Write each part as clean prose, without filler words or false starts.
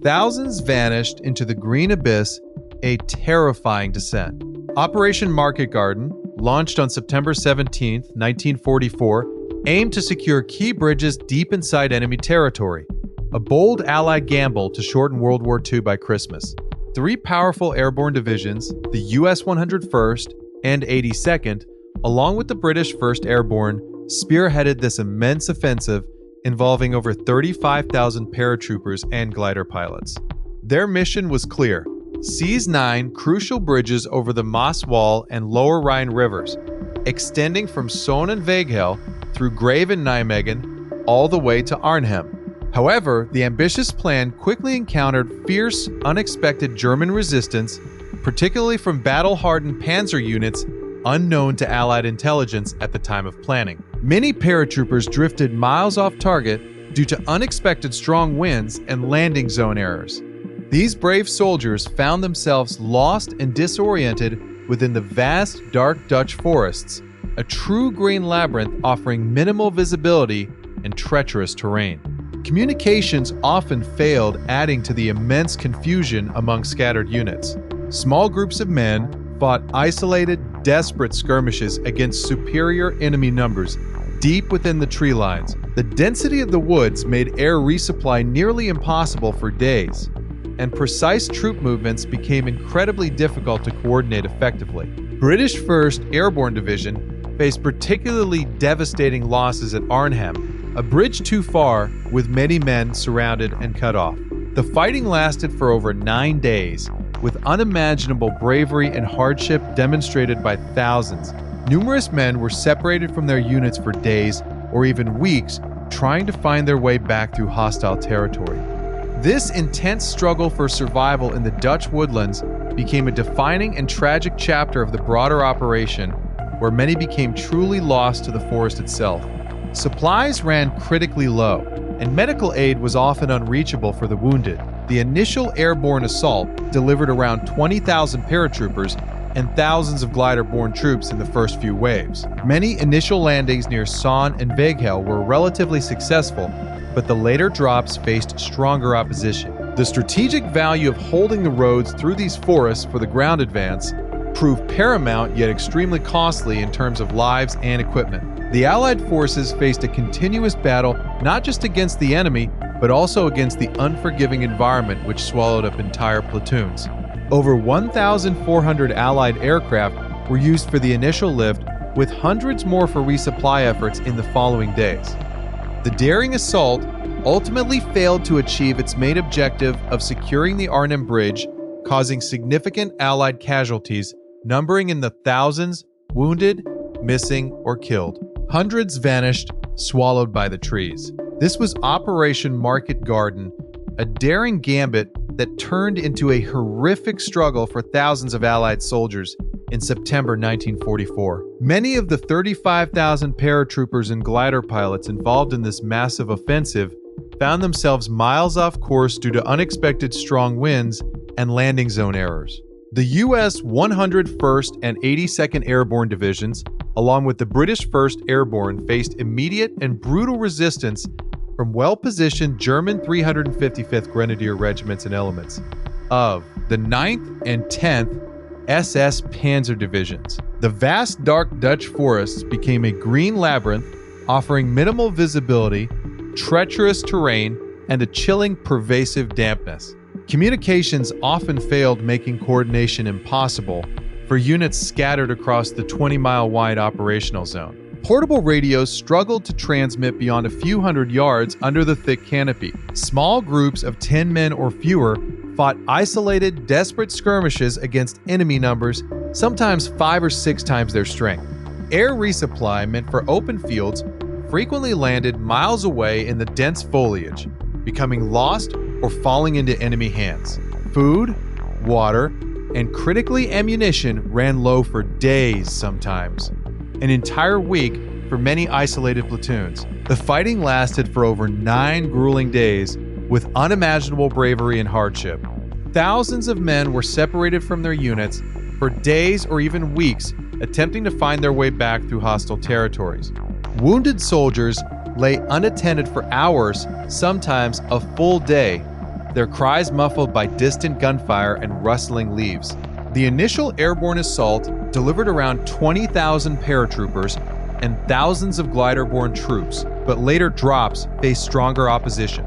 Thousands vanished into the green abyss, a terrifying descent. Operation Market Garden, launched on September 17, 1944, aimed to secure key bridges deep inside enemy territory, a bold Allied gamble to shorten World War II by Christmas. Three powerful airborne divisions, the U.S. 101st and 82nd, along with the British 1st Airborne, spearheaded this immense offensive involving over 35,000 paratroopers and glider pilots. Their mission was clear: seize 9 crucial bridges over the Maas Wall and Lower Rhine rivers, extending from Soon and Veghel through Grave and Nijmegen all the way to Arnhem. However, the ambitious plan quickly encountered fierce, unexpected German resistance, particularly from battle-hardened panzer units unknown to Allied intelligence at the time of planning. Many paratroopers drifted miles off target due to unexpected strong winds and landing zone errors. These brave soldiers found themselves lost and disoriented within the vast, dark Dutch forests, a true green labyrinth offering minimal visibility and treacherous terrain. Communications often failed, adding to the immense confusion among scattered units. Small groups of men fought isolated, desperate skirmishes against superior enemy numbers deep within the tree lines. The density of the woods made air resupply nearly impossible for days, and precise troop movements became incredibly difficult to coordinate effectively. British 1st Airborne Division faced particularly devastating losses at Arnhem, a bridge too far with many men surrounded and cut off. The fighting lasted for over 9 days, with unimaginable bravery and hardship demonstrated by thousands. Numerous men were separated from their units for days or even weeks, trying to find their way back through hostile territory. This intense struggle for survival in the Dutch woodlands became a defining and tragic chapter of the broader operation, where many became truly lost to the forest itself. Supplies ran critically low, and medical aid was often unreachable for the wounded. The initial airborne assault delivered around 20,000 paratroopers and thousands of glider-borne troops in the first few waves. Many initial landings near Soon and Veghel were relatively successful, but the later drops faced stronger opposition. The strategic value of holding the roads through these forests for the ground advance proved paramount yet extremely costly in terms of lives and equipment. The Allied forces faced a continuous battle not just against the enemy, but also against the unforgiving environment which swallowed up entire platoons. Over 1,400 Allied aircraft were used for the initial lift, with hundreds more for resupply efforts in the following days. The daring assault ultimately failed to achieve its main objective of securing the Arnhem Bridge, causing significant Allied casualties, numbering in the thousands, wounded, missing, or killed. Hundreds vanished, swallowed by the trees. This was Operation Market Garden, a daring gambit that turned into a horrific struggle for thousands of Allied soldiers in September 1944. Many of the 35,000 paratroopers and glider pilots involved in this massive offensive found themselves miles off course due to unexpected strong winds and landing zone errors. The U.S. 101st and 82nd Airborne Divisions, along with the British 1st Airborne, faced immediate and brutal resistance from well-positioned German 355th Grenadier regiments and elements of the 9th and 10th SS Panzer Divisions. The vast dark Dutch forests became a green labyrinth, offering minimal visibility, treacherous terrain, and a chilling, pervasive dampness. Communications often failed, making coordination impossible for units scattered across the 20-mile-wide operational zone. Portable radios struggled to transmit beyond a few hundred yards under the thick canopy. Small groups of 10 men or fewer fought isolated, desperate skirmishes against enemy numbers, sometimes 5 or 6 times their strength. Air resupply, meant for open fields, frequently landed miles away in the dense foliage, becoming lost or falling into enemy hands. Food, water, and critically ammunition ran low for days sometimes, an entire week for many isolated platoons. The fighting lasted for over 9 grueling days with unimaginable bravery and hardship. Thousands of men were separated from their units for days or even weeks, attempting to find their way back through hostile territories. Wounded soldiers lay unattended for hours, sometimes a full day, their cries muffled by distant gunfire and rustling leaves. The initial airborne assault delivered around 20,000 paratroopers and thousands of glider-borne troops, but later drops faced stronger opposition,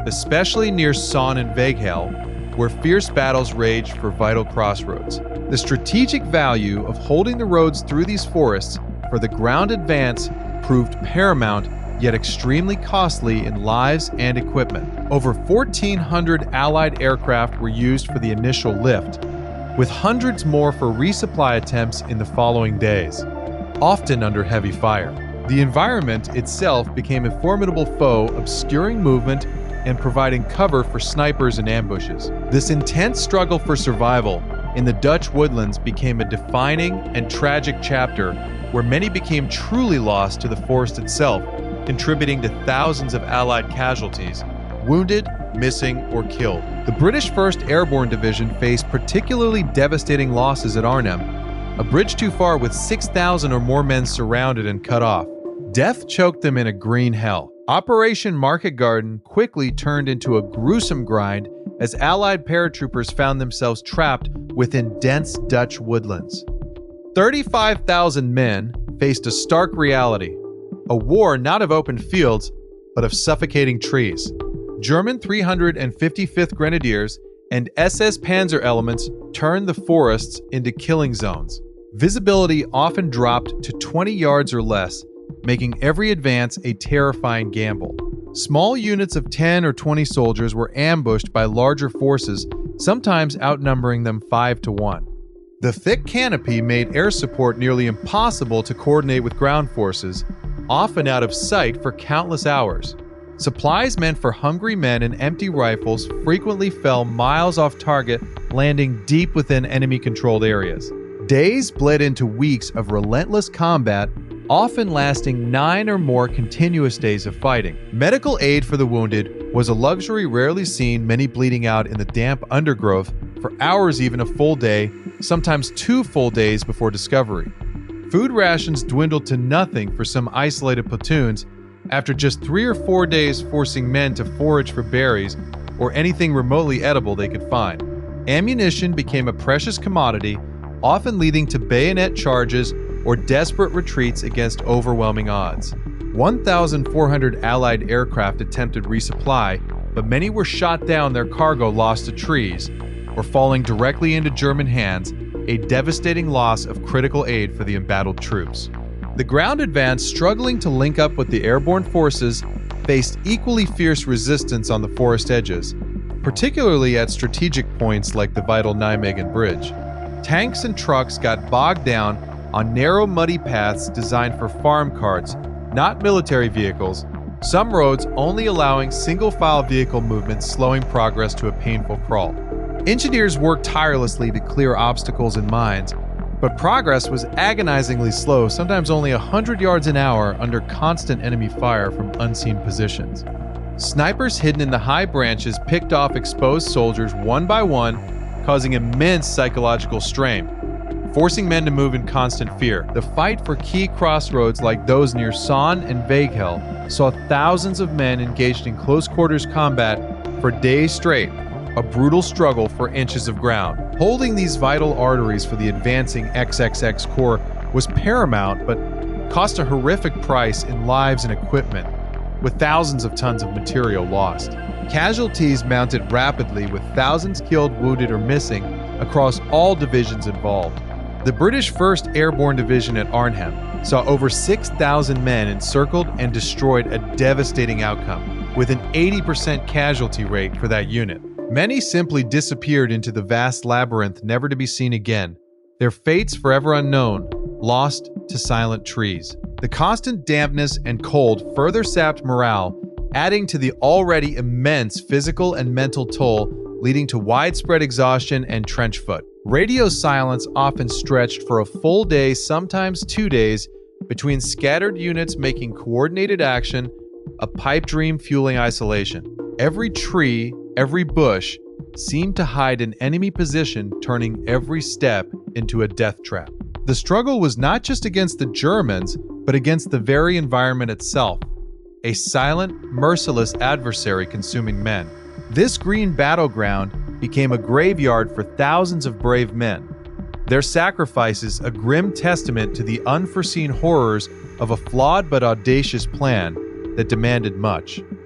especially near Son and Veghel, where fierce battles raged for vital crossroads. The strategic value of holding the roads through these forests for the ground advance proved paramount, yet extremely costly in lives and equipment. Over 1,400 Allied aircraft were used for the initial lift, with hundreds more for resupply attempts in the following days, often under heavy fire. The environment itself became a formidable foe, obscuring movement and providing cover for snipers and ambushes. This intense struggle for survival in the Dutch woodlands became a defining and tragic chapter where many became truly lost to the forest itself, contributing to thousands of Allied casualties, wounded, missing, or killed. The British 1st Airborne Division faced particularly devastating losses at Arnhem, a bridge too far with 6,000 or more men surrounded and cut off. Death choked them in a green hell. Operation Market Garden quickly turned into a gruesome grind as Allied paratroopers found themselves trapped within dense Dutch woodlands. 35,000 men faced a stark reality, a war not of open fields, but of suffocating trees. German 355th Grenadiers and SS Panzer elements turned the forests into killing zones. Visibility often dropped to 20 yards or less, making every advance a terrifying gamble. Small units of 10 or 20 soldiers were ambushed by larger forces, sometimes outnumbering them 5 to 1. The thick canopy made air support nearly impossible to coordinate with ground forces, often out of sight for countless hours. Supplies meant for hungry men and empty rifles frequently fell miles off target, landing deep within enemy-controlled areas. Days bled into weeks of relentless combat, often lasting 9 or more continuous days of fighting. Medical aid for the wounded was a luxury rarely seen, many bleeding out in the damp undergrowth for hours, even a full day, sometimes 2 full days before discovery. Food rations dwindled to nothing for some isolated platoons after just 3 or 4 days, forcing men to forage for berries or anything remotely edible they could find. Ammunition became a precious commodity, often leading to bayonet charges or desperate retreats against overwhelming odds. 1,400 Allied aircraft attempted resupply, but many were shot down, their cargo lost to trees, or falling directly into German hands, a devastating loss of critical aid for the embattled troops. The ground advance, struggling to link up with the airborne forces, faced equally fierce resistance on the forest edges, particularly at strategic points like the vital Nijmegen Bridge. Tanks and trucks got bogged down on narrow, muddy paths designed for farm carts, not military vehicles, some roads only allowing single-file vehicle movement, slowing progress to a painful crawl. Engineers worked tirelessly to clear obstacles and mines, but progress was agonizingly slow, sometimes only 100 yards an hour under constant enemy fire from unseen positions. Snipers hidden in the high branches picked off exposed soldiers one by one, causing immense psychological strain, forcing men to move in constant fear. The fight for key crossroads like those near Son and Veghel saw thousands of men engaged in close-quarters combat for days straight, a brutal struggle for inches of ground. Holding these vital arteries for the advancing XXX Corps was paramount, but cost a horrific price in lives and equipment, with thousands of tons of material lost. Casualties mounted rapidly, with thousands killed, wounded, or missing across all divisions involved. The British 1st Airborne Division at Arnhem saw over 6,000 men encircled and destroyed, a devastating outcome, with an 80% casualty rate for that unit. Many simply disappeared into the vast labyrinth, never to be seen again, their fates forever unknown, lost to silent trees. The constant dampness and cold further sapped morale, adding to the already immense physical and mental toll, leading to widespread exhaustion and trench foot. Radio silence often stretched for a full day, sometimes 2 days, between scattered units making coordinated action, a pipe dream fueling isolation. Every tree, every bush seemed to hide an enemy position, turning every step into a death trap. The struggle was not just against the Germans, but against the very environment itself, a silent, merciless adversary consuming men. This green battleground became a graveyard for thousands of brave men. Their sacrifices a grim testament to the unforeseen horrors of a flawed but audacious plan that demanded much.